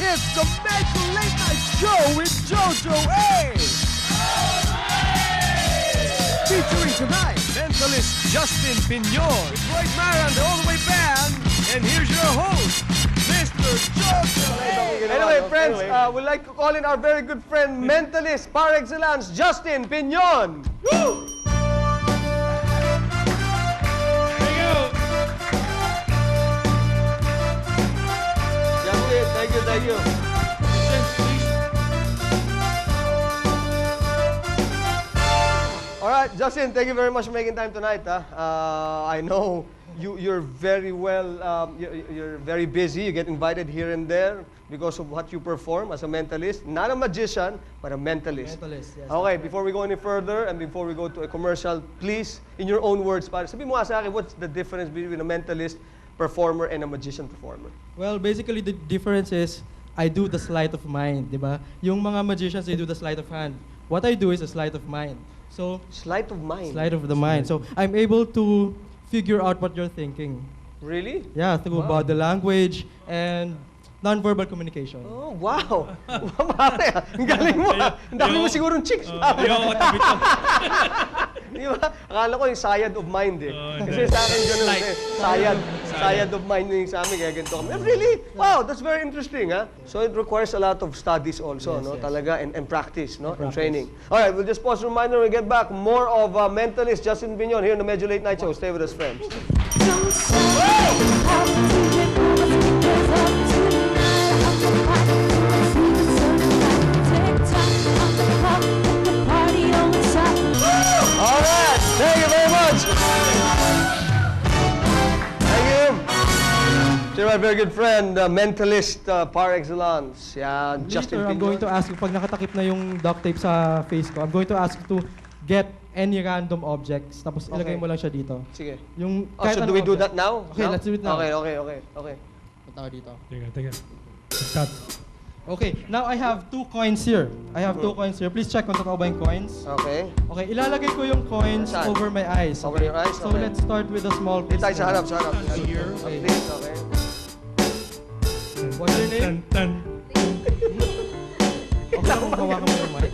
It's the Medyo Late Night Show with Jojo A. Featuring tonight, mentalist Justin Piñon, Floyd Mara and the All The Way Band, and here's your host, Mr. Jojo A. Anyway, friends, we'd like to call in our very good friend, mentalist par excellence, Justin Piñon. Woo! Thank you. All right, Justin, thank you very much for making time tonight. I know you're very well, you're very busy. You get invited here and there because of what you perform as a mentalist. Not a magician, but a mentalist. Mentalist, yes. Okay, before we go any further and before we go to a commercial, please, in your own words, sabi mo nga sa akin, what's the difference between a mentalist performer and a magician performer? Well, basically the difference is I do the sleight of mind, di ba? Yung mga magicians, they do the sleight of hand. What I do is a sleight of mind. So, Sleight of mind. sleight of the mind. So, I'm able to figure out what you're thinking. Really? Yeah, through body language and non-verbal communication. Oh, wow. Pare, ang galing mo. Ang dami mo sigurong chicks. Di ba? Akala ko yung sayad of mind eh. Kasi sa akin ganun eh. Sayad of mind yung sa amin. Kaya ganito kami. Really? Wow, that's very interesting. Ha? So it requires a lot of studies also, no? Yes. Talaga, and practice, no? And practice. training. All right, we'll just pause a reminder when we get back. More of mentalist Justin Piñon here in the Medyo Late Night Show. Stay with us, friends. Don't say how to get up tonight. All right, thank you very much. Thank you. So my very good friend, mentalist par excellence. Yeah, Justin Later, I'm Piñon. going to ask you, pag nakatakip na yung duct tape sa face ko, I'm going to ask you to get any random objects, tapos ilagay mo lang siya dito. Sige. Yung Oh, kahit so do anong we do object. that now? Okay, Now? let's do it now. Okay. Punta ka dito. Teka. Start. Okay, now I have 2 coins here. I have 2 coins here. Please check kung totoo ba yung coins. Okay. Okay, ilalagay ko yung coins Saan? over my eyes. Over your eyes? So Okay. let's start with a small Dito piece. tayo sa harap, sa harap. Here, okay. Please, okay. What's your name? Tan. Okay, kung hawakan mo yung mic.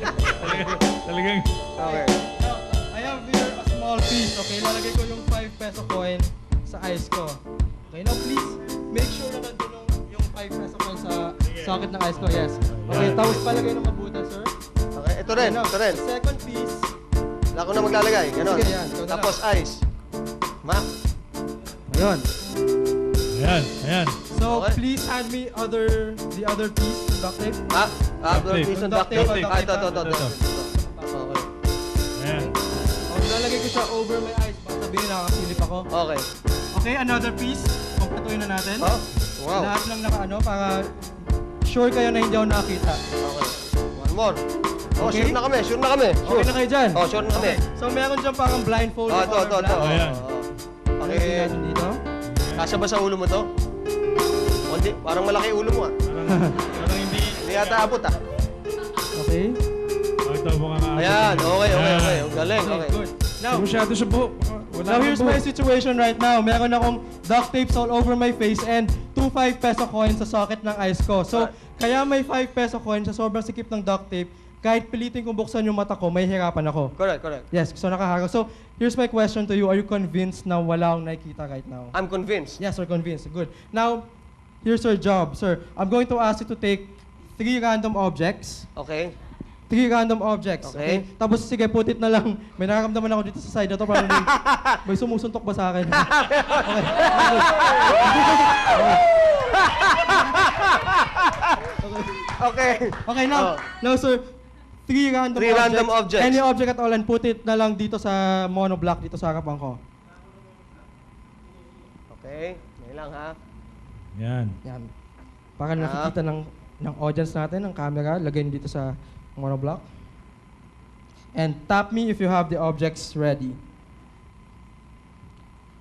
Talagang. Okay. Now, I have here a small piece. Okay, ilalagay ko yung 5 peso coin sa eyes ko. Okay, now please, make sure na nandun yung 5 peso coin sa socket ng eyes ko. Yes. Okay, tapos palagay ng mabuti, sir. Okay, ito rin, Now, ito rin. the second piece. Wala ko na maglalagay, ganon. Sige, yan. Ikaw na Tapos ice. Map. Ayun. Ayan. So, Okay. please hand me the other piece, the duct tape. Map. tape. Piece of Duct duct tape. tape. Ah, ito. Ito. Okay. Ayan. Okay, lalagay ko siya over my eyes. Baka sabihin nakakasilip ako. Okay. Okay, another piece. Kompletuhin na natin. Oh, wow. Lahat lang nakaano para sure kayo na hindi ako nakakita. Okay. One more. Oh, Okay. sure na kami. Sure. Okay na kayo dyan? Oh, sure na kami. Okay. So meron dyan parang blindfold. Oh, na ito. color black. Ayan. Lagyan Okay. natin dito. Kasya ba sa ulo mo to? O, hindi. Parang malaki ulo mo ah. Parang hindi. Hindi yata abot ah. Okay. Ito mukhang aabot. Ayan. Okay. Ayan. Ang galing. Okay, Okay. good. Now, Masyado sa buhok. Wala now akong here's my buhok. situation right now. Meron akong duct tapes all over my face and 2 5 peso coins sa socket ng eyes ko. So, kaya may 5 peso coin sa sobrang sikip ng duct tape, kahit pilitin kong buksan yung mata ko, may hirapan ako. Correct. Yes, so nakaharap. So, here's my question to you. Are you convinced na wala akong nakikita right now? I'm convinced. Yes, we're convinced. Good. Now, here's your job, sir. I'm going to ask you to take 3 random objects. Okay. 3 random objects. Okay. Tapos, sige, put it na lang. May nararamdaman ako dito sa side na to. Parang may sumusuntok ba sa akin? Okay. Okay, now, now, sir, 3 random Three objects. random objects. Any object at all and put it na lang dito sa monoblock dito sa harapan ko. Okay. Ngayon lang ha. Yan. Yan. Para nakikita ng audience natin, ng camera, lagay dito sa monoblock. And tap me if you have the objects ready.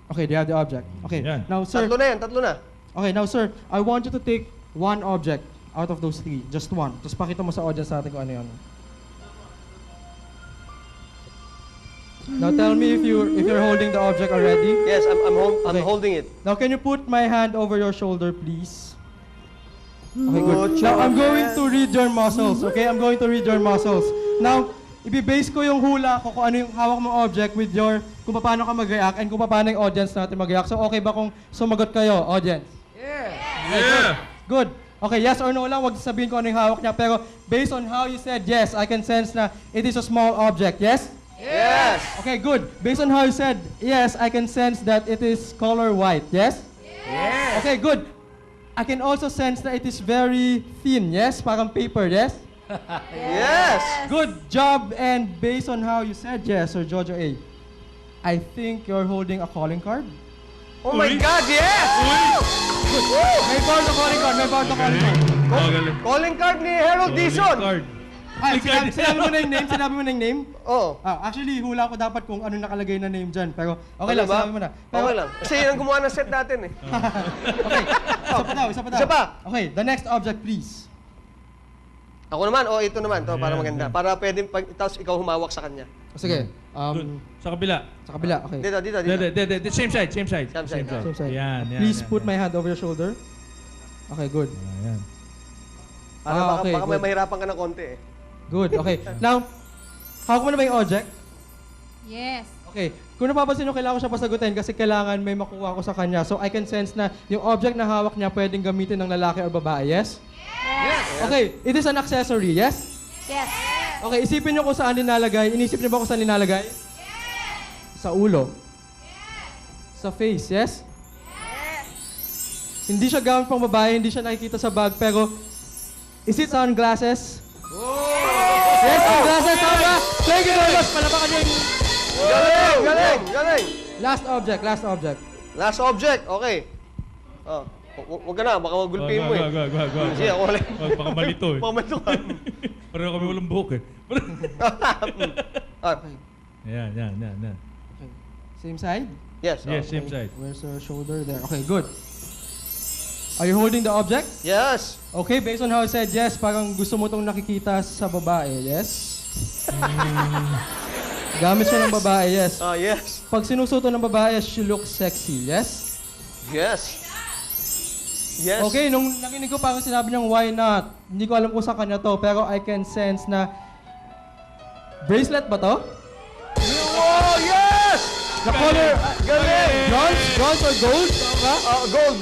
Okay, do you have the object? Okay. Yan. Now, sir. Tatlo na. Okay, now, sir, I want you to take 1 object out of those 3. Just 1. Tapos pakita mo sa audience natin kung ano yun. Now, tell me if you're holding the object already. Yes, I'm Okay. holding it. Now, can you put my hand over your shoulder, please? Okay, good. Now, I'm going to read your muscles, okay? I'm going to read your muscles. Now, ibibase ko yung hula ko kung ano yung hawak mong object with your, kung paano ka mag-react and kung paano yung audience natin mag-react. So, okay ba kung sumagot kayo, audience? Yeah! Good. Okay, yes or no lang, wag sabihin ko ano yung hawak niya. Pero, based on how you said yes, I can sense na it is a small object, yes? Yes! Okay, good. Based on how you said yes, I can sense that it is color white, yes? Yes! Okay, good. I can also sense that it is very thin, yes? Parang paper, yes? Yes! Good job, and based on how you said yes, Sir Jojo A, I think you're holding a calling card. Oh my God, yes! May board na calling card, may board na calling card. Oh, galing. Calling card ni Harold Dizon. Card. Ay, sinabi mo na yung name, sinabi mo na yung name? Oh. Actually, hula ko dapat kung ano nakalagay na name dyan, pero okay lang, Ano ba? sinabi mo na. Pero, Okay lang. Kasi yun ang gumawa ng set natin eh. Okay, isa pa daw, isa pa daw. Isa pa. Okay, the next object, please. Ako naman, ito naman, to para Ayan, maganda. ayan. Para pwede, tapos ikaw humawak sa kanya. Sige, Good. Sa kabila. sa kabila, okay. Dito. Same side, same side. Same side. Same side. Yan, yan. Please yan, put yan. my hand over your shoulder. Okay, good. Ayan. Para okay, baka may good. mahirapan ka ng konti eh. Good, okay. Now, hawak mo na ba yung object? Yes. Okay. Kung napapansin nyo, kailangan ko siya pasagutin kasi kailangan may makuha ko sa kanya. So, I can sense na yung object na hawak niya pwedeng gamitin ng lalaki or babae, yes? Yes. Okay, it is an accessory, yes? Yes. Okay, isipin nyo kung saan nilalagay. Inisip nyo ba kung saan nilalagay? Sa ulo. Sa face, yes? Hindi siya gamit pang babae, hindi siya nakikita sa bag, pero is it sunglasses? Yes, sunglasses, tama! Thank you very much! Palapakan niyo yung Galing! last object, last object. Last object, okay. Oh, wag ka na, baka magulpihin mo eh. Go. Sige, ako ulit. Baka malito eh. Baka malito ka. Pareho kami walang buhok eh. Ah, Yan. Okay. Same side? yes. Yes, oh. same side. Where's your shoulder? There. Okay, good. Are you holding the object? Yes. Okay, based on how I said yes, parang gusto mo itong nakikita sa babae, yes? Gamit siya ng babae, yes. Yes. Pag sinusuto ng babae, she looks sexy, yes? Yes. Yes. Okay, nung nakinig ko parang sinabi niyang why not, hindi ko alam kung sa kanya to, pero I can sense na bracelet ba to? Oh, yes! Na color, Galing! bronze or gold? Tama ba? Gold.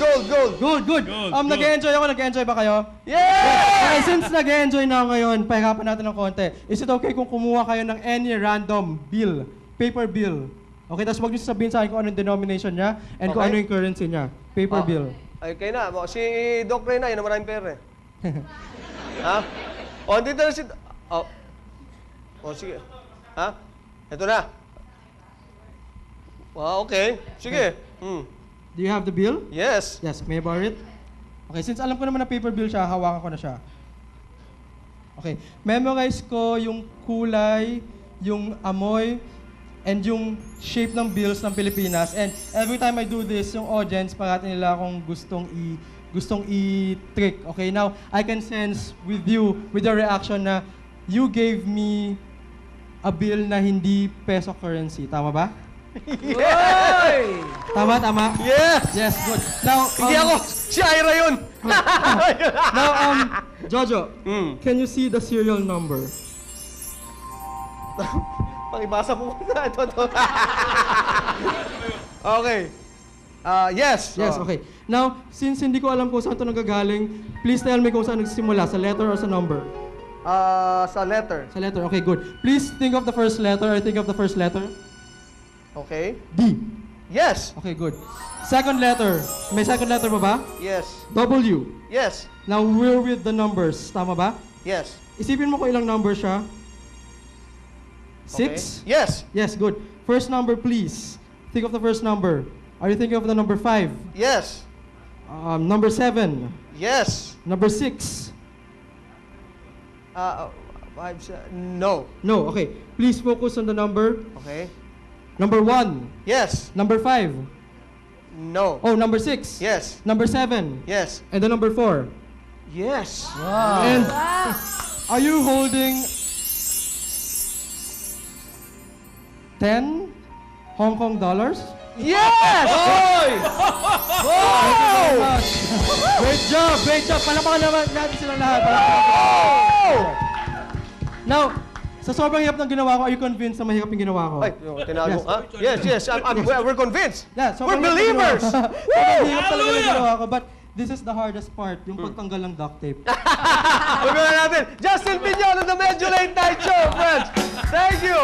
Good. Gold. Nag-enjoy ako. Nag-enjoy ba kayo? Yeah! Okay, since nag-enjoy na ako ngayon, pahirapan natin ng konti. Is it okay kung kumuha kayo ng any random bill, paper bill? Okay, tapos wag niyo sabihin sa akin kung anong denomination niya and kung Okay. ano yung currency niya. Paper bill. Ay, kayo na. Si Doc Reyna, yun ang maraming pera eh. Ha? O, dito na si... O, sige. Ha? Ito na. Wow, okay. Sige. Do you have the bill? Yes. Yes, may I borrow it? Okay, since alam ko naman na paper bill siya, hawakan ko na siya. Okay, memorize ko yung kulay, yung amoy, and yung shape ng bills ng Pilipinas. And every time I do this, yung audience, parati nila akong gustong i-trick. Okay, now, I can sense with you, with your reaction na you gave me a bill na hindi peso currency. Tama ba? Yay! Tama? Yes! Yes, good. Now, Hindi ako. Si Ira yun. Now, Jojo, Mm. can you see the serial number? Pakibasa mo muna. Ito. Okay. Yes. Yes, okay. Now, since hindi ko alam kung saan ito nagagaling, please tell me kung saan nagsimula, sa letter or sa number? Sa letter. Sa letter, okay, good. Please think of the first letter or think of the first letter. Okay. D. Yes. Okay, good. Second letter. May second letter ba ba? Yes. W. Yes. Now, we're with the numbers. Tama ba? Yes. Isipin mo kung ilang number siya. Okay. 6? Yes. Yes, good. First number, please. Think of the first number. Are you thinking of the number 5? Yes. Number 7. Yes. Number 6. No. No, okay. Please focus on the number. Okay. Number 1. Yes. Number 5. No. Oh, number 6. Yes. Number 7. Yes. And the number 4. Yes. And are you holding 10 Hong Kong dollars? Yes! Hoy! Wow! Great job! Great job! Palakpakan naman natin silang lahat. Palakpakan. Now, sa sobrang hirap ng ginawa ko, are you convinced na mahirap yung ginawa ko? Ay, yung tinago. Yes. Yes, yes. We're convinced. Yeah, We're sobrang hirap ng believers. ginawa ko. Sobrang hirap talaga ng Hallelujah! ginawa ko, but this is the hardest part, yung pagtanggal ng duct tape. Pagkakas natin, Justin Piñon of the Medyo Late Night Show, friends. Thank you.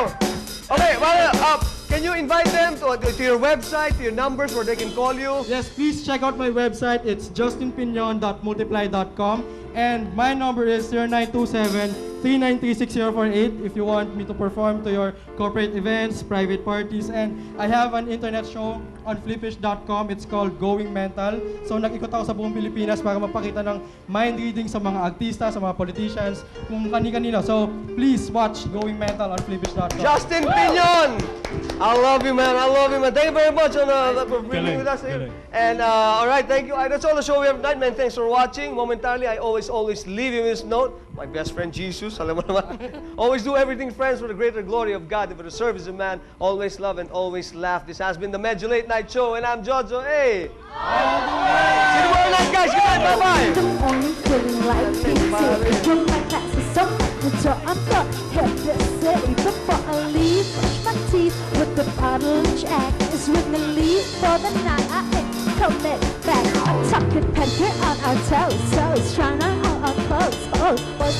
Okay, well, can you invite them to your website, to your numbers where they can call you? Yes, please check out my website. It's justinpignon.multiply.com. And my number is 0927-393-6048 if you want me to perform to your corporate events, private parties. And I have an internet show on flipish.com. It's called Going Mental. So nag-ikot ako sa buong Pilipinas para mapakita ng mind reading sa mga artista, sa mga politicians, kung kani-kanino. So please watch Going Mental on flipish.com. Justin Piñon! I love you, man. I love you, man. Thank you very much for being Galing, with us. galing. And all right, thank you. That's all the show we have tonight, man. Thanks for watching. Momentarily, I always leave you with this note. My best friend Jesus, alam mo naman. Always do everything, friends, for the greater glory of God and for the service of man. Always love and always laugh. This has been the Medyo Late Night Show, and I'm Jojo. Hey! See you tomorrow night, guys. Good night. Bye-bye. The morning feeling like pizza. When my classes so at the door, I'm not happy city. Before I leave, brush my teeth with the bottle of Jack. It's with the leave for the night. I ain't coming back. I'm tucking pedicure on our toes, trying on our clothes. Boys